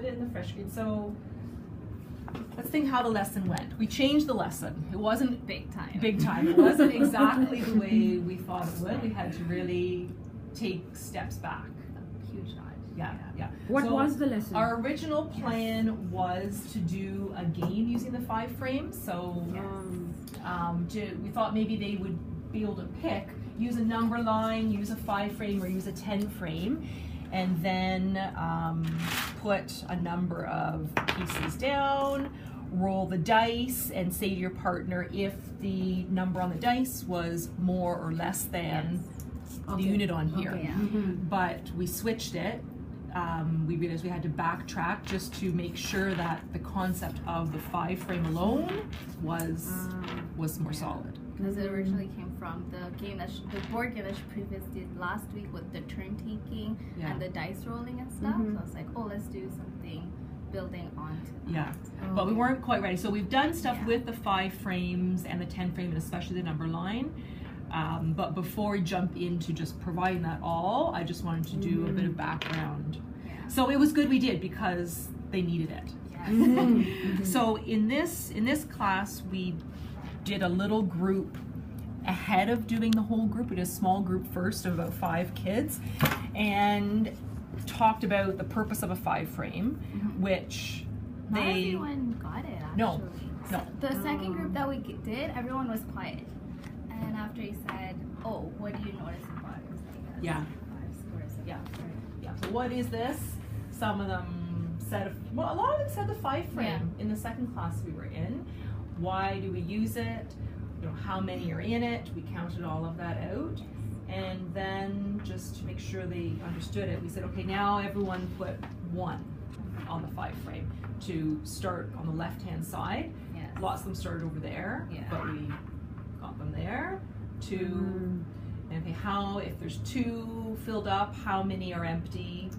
it in the fresh grade. So let's think how the lesson went. We changed the lesson. It wasn't big time. Big time. It wasn't exactly the way we thought it would. We had to really take steps back. Huge nod. Yeah. What was the lesson? Our original plan was to do a game using the 5 frames. So we thought maybe they would be able to pick, use a number line, use a 5 frame, or use a 10 frame, and then put a number of pieces down, roll the dice, and say to your partner if the number on the dice was more or less than the unit on here. Okay, But we switched it. We realized we had to backtrack just to make sure that the concept of the 5 frame alone was more solid. Because it originally came from the game that the board game that she previously did last week with the turn taking and the dice rolling and stuff. So I was like, oh, let's do something building onto that. Yeah, but we weren't quite ready. So we've done stuff with the 5 frames and the 10 frame, and especially the number line. But before we jump into just providing that all, I just wanted to do a bit of background. So it was good we did, because they needed it. So in this class, we did a little group ahead of doing the whole group. We did a small group first of about 5 kids, and talked about the purpose of a 5 frame, which Not everyone got it, actually. No. The second group that we did, everyone was quiet. And after he said, oh, what do you notice about it? It was like 5 scores. Yeah. So what is this? Some of them said, well, a lot of them said the 5 frame in the second class we were in. Why do we use it? You know, how many are in it? We counted all of that out. And then just to make sure they understood it, we said, okay, now everyone put 1 on the 5 frame to start on the left-hand side. Lots of them started over there, but we got them there. 2, and okay, how, if there's 2 filled up, how many are empty?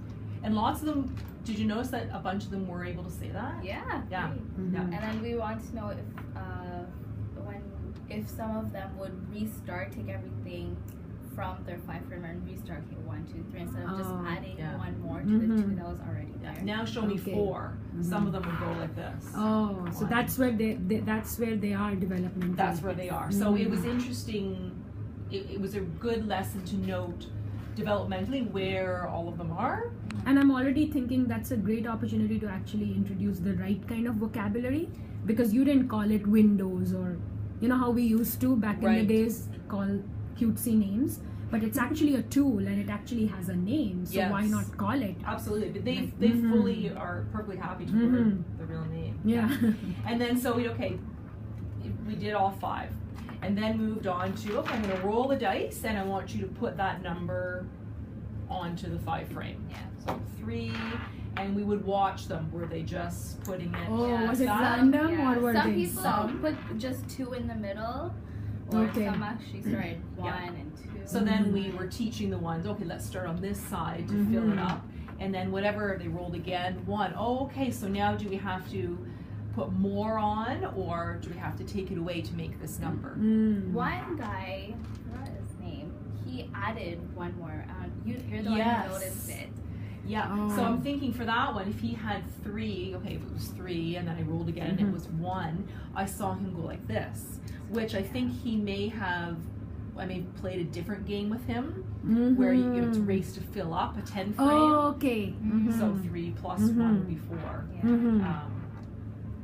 And lots of them, did you notice that a bunch of them were able to say that? Yeah. And then we want to know if some of them would restart, take everything from their 5 frame and restart, okay, 1, 2, 3, instead of just adding 1 more to the 2 that was already there. Now show me 4. Some of them would go like this. Oh, so that's where they are developmental. That's where they are. So it was interesting. It was a good lesson to note developmentally where all of them are. And I'm already thinking that's a great opportunity to actually introduce the right kind of vocabulary, because you didn't call it windows, or you know how we used to back in the days call cutesy names, but it's actually a tool and it actually has a name, so why not call it? Absolutely, but they fully are perfectly happy to learn the real name. And then so we did all 5. And then moved on to, okay, I'm going to roll the dice, and I want you to put that number onto the 5 frame. So 3, and we would watch them. Were they just putting it? Was it random or were some people put just 2 in the middle, or some actually started 1 and 2. So then we were teaching the ones, okay, let's start on this side to fill it up. And then whatever they rolled again, 1. Oh, okay, so now do we have to put more on, or do we have to take it away to make this number? One guy, what is his name? He added 1 more. You're the one who noticed it. So I'm thinking for that one, if he had 3, okay, if it was 3, and then I rolled again and it was 1, I saw him go like this, which I think he may have. I may have played a different game with him, where you it's a race to fill up a 10 frame. So 3 plus 1 would be 4.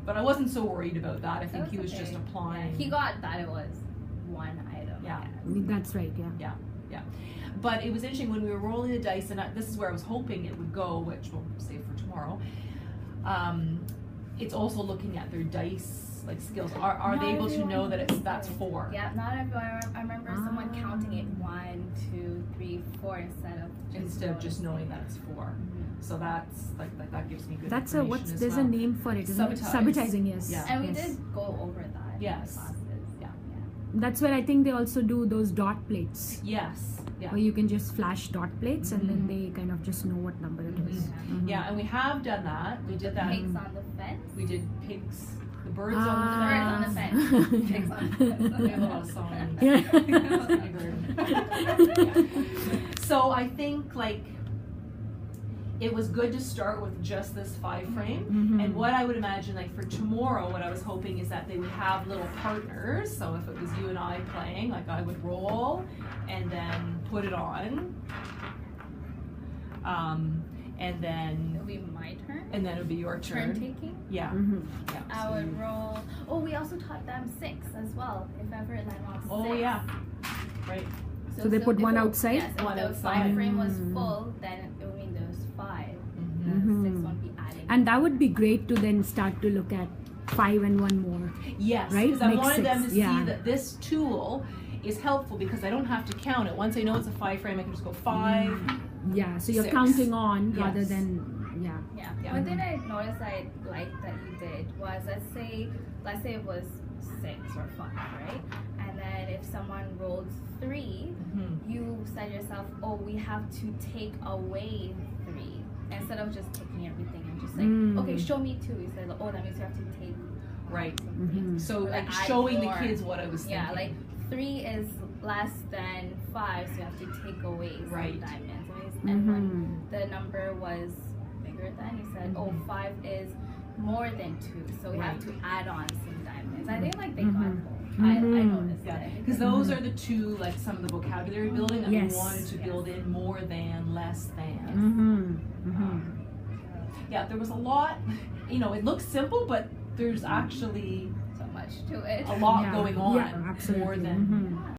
But I wasn't so worried about that. I think he was just applying. He got that it was 1 item. That's right. Yeah. But it was interesting when we were rolling the dice, and this is where I was hoping it would go, which we'll save for tomorrow. It's also looking at their dice skills. Are they able to know that that's 4? Yeah, not everyone. I remember someone counting it 1, 2, 3, 4 instead of just knowing that it's 4. So that's that gives me good. That's information there's a name for it, isn't it? Sabotaging, yes. And we did go over that. Yes. In the classes. That's where I think they also do those dot plates. Yes. Where you can just flash dot plates and then they kind of just know what number it is. Yeah, and we have done that. We did that. Pigs on the fence. We did pigs. The birds on the fence. Pigs on the fence. We have a lot of songs. So I think it was good to start with just this 5 frame. And what I would imagine, like for tomorrow, what I was hoping is that they would have little partners. So if it was you and I playing, like I would roll and then put it on. And then It'll be my turn. And then it would be your turn. Turn taking. Yeah. Yeah. I would roll. Oh, we also taught them 6 as well. If ever land on 6. Oh yeah. Right. So they put one outside? Yes, if One the outside. 5 frame was full, then it would mean there was 5. And 6 won't be adding. And that would be great to then start to look at 5 and 1 more. Yes, right? because I Make wanted them to 6, see yeah. that this tool is helpful because I don't have to count it. Once I know it's a 5 frame, I can just go 5. Yeah, so you're 6. counting on rather Yes. than, Yeah. One thing I noticed I liked that you did was let's say it was 6 or 5, right? And then if someone rolled 3, you said yourself, oh, we have to take away 3 instead of just taking everything and just like, okay, show me 2. You said, oh, that means you have to take Right. something. So Or like add showing more. the kids what I was thinking. Yeah, like 3 is less than 5, so you have to take away some Right. diamonds. And when the number was bigger than, you said, oh, 5 is more than 2, so we have to add on some diamonds. I think like they got home. I noticed Yeah, that. because those are the 2, like some of the vocabulary building that Yes. we wanted to build in more than, less than. Yeah, there was a lot, you know, it looks simple, but there's actually So much to it. a lot Yeah. going on Yeah, absolutely. more than